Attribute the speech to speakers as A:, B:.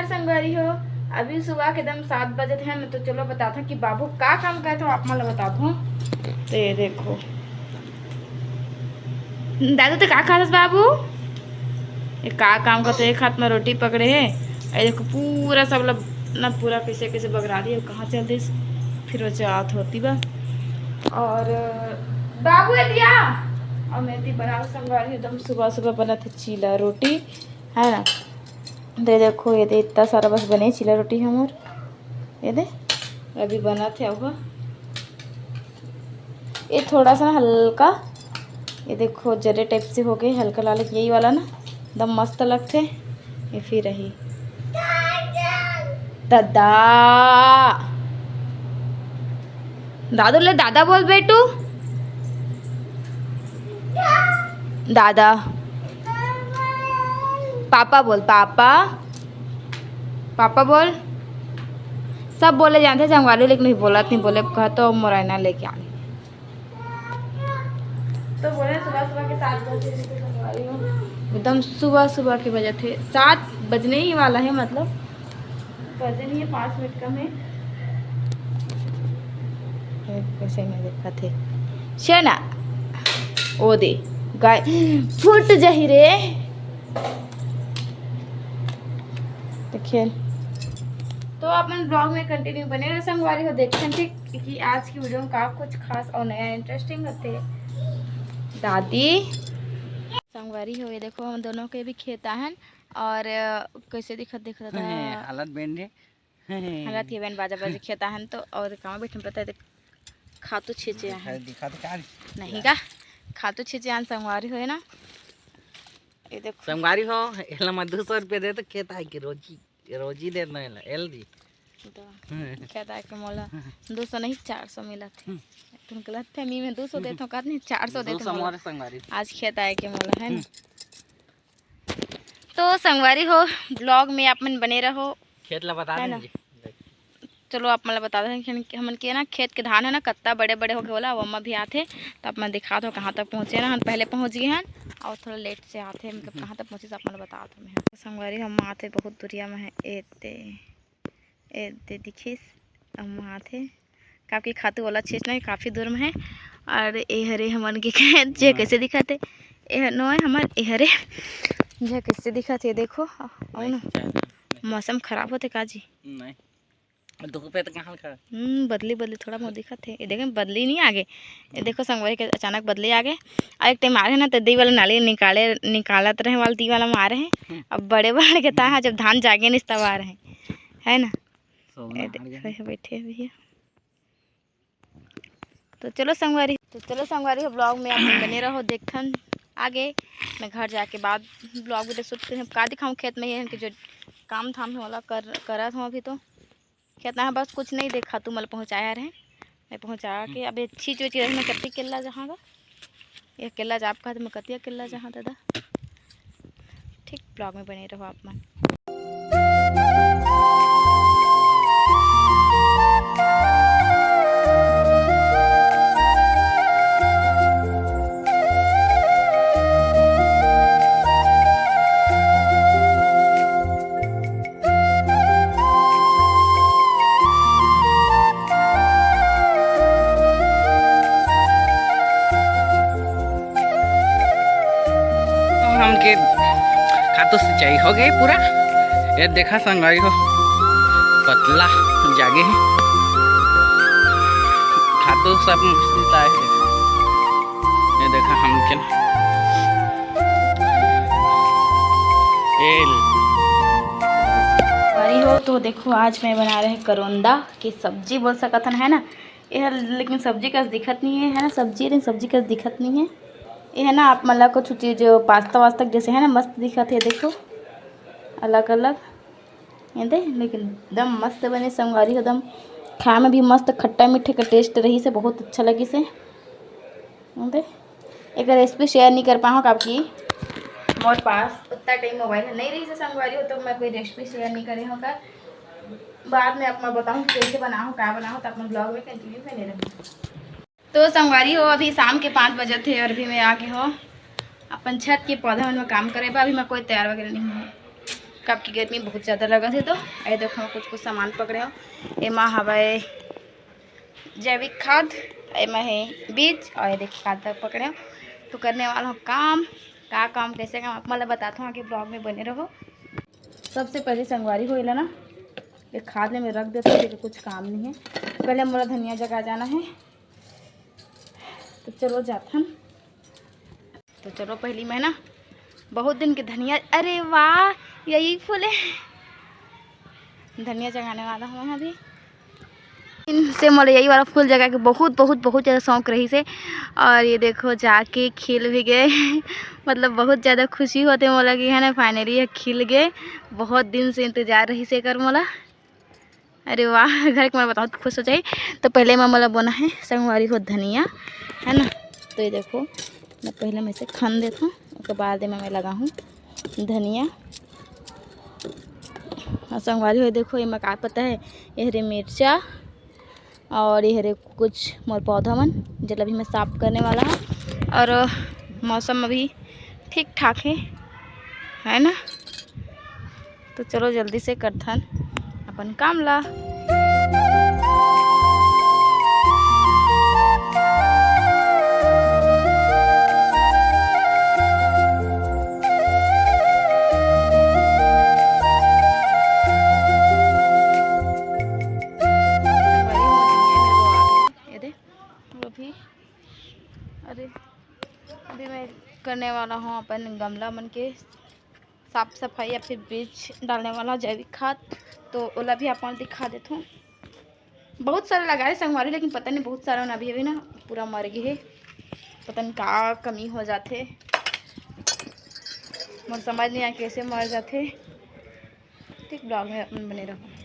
A: संगवारी हो। अभी सुबह के दम 7 बजे थे मैं, तो चलो बताता कि बाबू का काम करे तो आप मतलब बता दो। तो ये देखो दादू तो का खाता बाबू, ये का काम करते, एक हाथ में रोटी पकड़े है। ये देखो पूरा सब लोग ना पूरा कैसे कैसे बगरा रही है, कहाँ चल रही फिर वो चाहत होती बा। और बाबू है दिया और मेथी बना संगवारी एकदम सुबह सुबह बना था चीला रोटी है ना। दे देखो ये दे इतना सारा बस बने चीला रोटी हमार, ये दे अभी बना थे अब ये थोड़ा सा हल्का, ये देखो जरे टाइप से हो गए हल्का लाल, यही वाला ना एकदम मस्त लगते। ये फिर रही दादा दादू ले दादा बोल बेटू, दादा पापा बोल, पापा पापा बोल। सब बोले जानते संगवारी लेकिन नहीं बोला, नहीं बोले कहा तो मोरैना लेके आने। तो बोले सुबह सुबह के 7 बजे संगवारी हो, एकदम सुबह सुबह के बजे थे, 7 बजने ही वाला है, मतलब बजे नहीं है 5 मिनट कम है। कैसे में देखा थे शेना ओ दे गाय फुट जही रे। देखिए तो अपन ब्लॉग में कंटिन्यू बने रहे संगवारी हो, देखते थे कि आज की वीडियो में का कुछ खास और नया इंटरेस्टिंग होते। दादी संगवारी हो ये देखो हम दोनों के भी खेता है और कैसे दिखत था
B: हालत बैंड है
A: हालत ये बैंड बाजा बाजा खेता है। तो और कहाँ बैठे पता है खातू छीचे
B: दिखा तो क्या
A: नहीं का खातू छीचे आन संगवारी हो है ना। ये देखो
B: संगवारी हो एला मैं 200 रुपये दे तो खेता है कि रोजी रोजी दे ना एल दी
A: खेता के मोला 200 नहीं 400 मिला थे, तुम गलत थे मी में 200 देता हूँ नहीं 400 देता हूँ
B: संगवारी
A: आज खेता है के मोला है ना। तो संगवारी हो ब्लॉग में आप मन बने रहो,
B: खेत ला बता
A: है ना।
B: देंगे।
A: चलो आप मतलब बता दें कि हमन के ना खेत के धान है ना कत्ता बड़े बड़े हो गए बोला वो अम्मा भी आते तो आप मैं दिखा दो कहाँ तक पहुँचे ना, हम पहले पहुँच गए हैं और थोड़ा लेट से आते मतलब कहाँ तक पहुँचे तो आप मतलब बता दो। मैं संगवारी हम आते बहुत दूरिया में है एते दिखिस हम आते काफ़ी खाते वाला चीज़ नहीं काफ़ी दूर में है। और ये हरे हमन के खेत जे कैसे दिखाते ये नो है हमार ये हरे जे कैसे दिखाते देखो। और ना मौसम खराब होते काजी
B: नहीं धूप पे तो कहाँ खड़ा
A: बदली बदली थोड़ा बहुत दिखा थे। ये देखें बदली नहीं आगे, ये देखो संगवारी के अचानक बदली आगे और एक टाइम आ रहे ना तो दी वाला नाली निकालत रहे वाला दी वाला मारे हैं। अब बड़े बड़े के ता जब धान जागे नहीं तब आ रहे हैं है ना। बैठे भैया तो चलो संगवारी हो ब्लॉग में आप बने रहो देखन आगे। मैं घर जाके बाद ब्लॉग भी देख सकते हैं का दिखाऊँ खेत में ये कि जो काम धाम वाला करत हूँ अभी तो खेतना है बस कुछ नहीं देखा तू मतलब पहुँचाया रहे मैं पहुँचा के अब अच्छी चीज़ रही मैं कत्ती किला जहाँ का ये किला जा आपका तो मैं कतिया किला जहाँ दादा ठीक। ब्लॉग में बने रहो आप मन।
B: हमके खातों सिंचाई हो गई पूरा, ये देखा संगवारी हो पतला जागे है खातों सब सिंचाई है। ये देखा हमके
A: संगवारी हो तो देखो आज मैं बना रहे करोंदा की सब्जी बोल सकत है ना यह, लेकिन सब्जी का दिखत नहीं है ना सब्जी लेकिन सब्जी का दिखत नहीं है ये है ना। आप मतलब कुछ चीज़ पास्ता वास्ता जैसे है ना मस्त दिखत है देखो अलग अलग ये दे, लेकिन एकदम मस्त बने संगवारी एकदम खाए में भी मस्त खट्टा मीठे का टेस्ट रही से बहुत अच्छा लगी से दे। एक रेसिपी शेयर नहीं कर पाऊँ आपकी मोर पास उतना टाइम मोबाइल नहीं रही से संगवारी हो तो मैं कोई रेसिपी शेयर नहीं करी हूँ कर बाद में अपना बताऊँ कैसे बनाऊँ क्या बनाऊँ तो अपना ब्लॉग में कंटिन्यू करने रहूँ। तो संगवारी हो अभी शाम के 5 बजे थे और अभी मैं आके हो अपन छत के पौधा में काम करे अभी मैं कोई तैयार वगैरह नहीं हूँ कब की गर्मी बहुत ज़्यादा लगा थे। तो ये देखो हम कुछ सामान पकड़े हो। एमा हवाए जैविक खाद, एमा है बीज और ये देखिए खाद तक पकड़े हो। तो करने वाला हूँ काम, का काम कैसे काम आप मतलब बताता हूँ, आगे ब्लॉग में बने रहो। सबसे पहले संगवारी होइला ना ये खाद में रख देता हूँ, कुछ काम नहीं है। पहले मोला धनिया जगा जाना है, तो चलो जाता हम। तो चलो पहली मैं ना बहुत दिन के धनिया, अरे वाह यही फूल है, धनिया जगाने वाला हूँ अभी। इनसे मोला यही वाला फूल जगा के बहुत बहुत बहुत ज़्यादा शौक रही से। और ये देखो जाके खिल भी गए मतलब बहुत ज़्यादा खुशी होते मोला कि है ना फाइनली ये खिल गए। बहुत दिन से इंतजार रही से कर मोला। अरे वाह घर के मैं बहुत खुश हो जाए। तो पहले मैं मोला बोना है संगवारी हो धनिया है ना। तो ये देखो मैं पहले में से खन देता हूँ, उसके बाद में मैं लगा हूँ धनिया। और संगवारी हो देखो ये मैं का पता है ये हरी मिर्चा और ये हरे कुछ मोर पौधा मन जल अभी मैं साफ करने वाला हूँ। और मौसम अभी ठीक ठाक है ना। तो चलो जल्दी से करथन अपन काम ला। अभी मैं करने वाला हूँ अपन गमला मन के साफ सफाई या फिर बीज डालने वाला जैविक खाद। तो ओला भी आप दिखा देता हूँ। बहुत सारे लगा रहे संगवारी, लेकिन पता नहीं बहुत सारा अभी अभी ना पूरा मर गए है। पता नहीं का कमी हो जाते, मुझे समझ नहीं आया कैसे मर जाते। ठीक ब्लॉग में अपन बने रहो।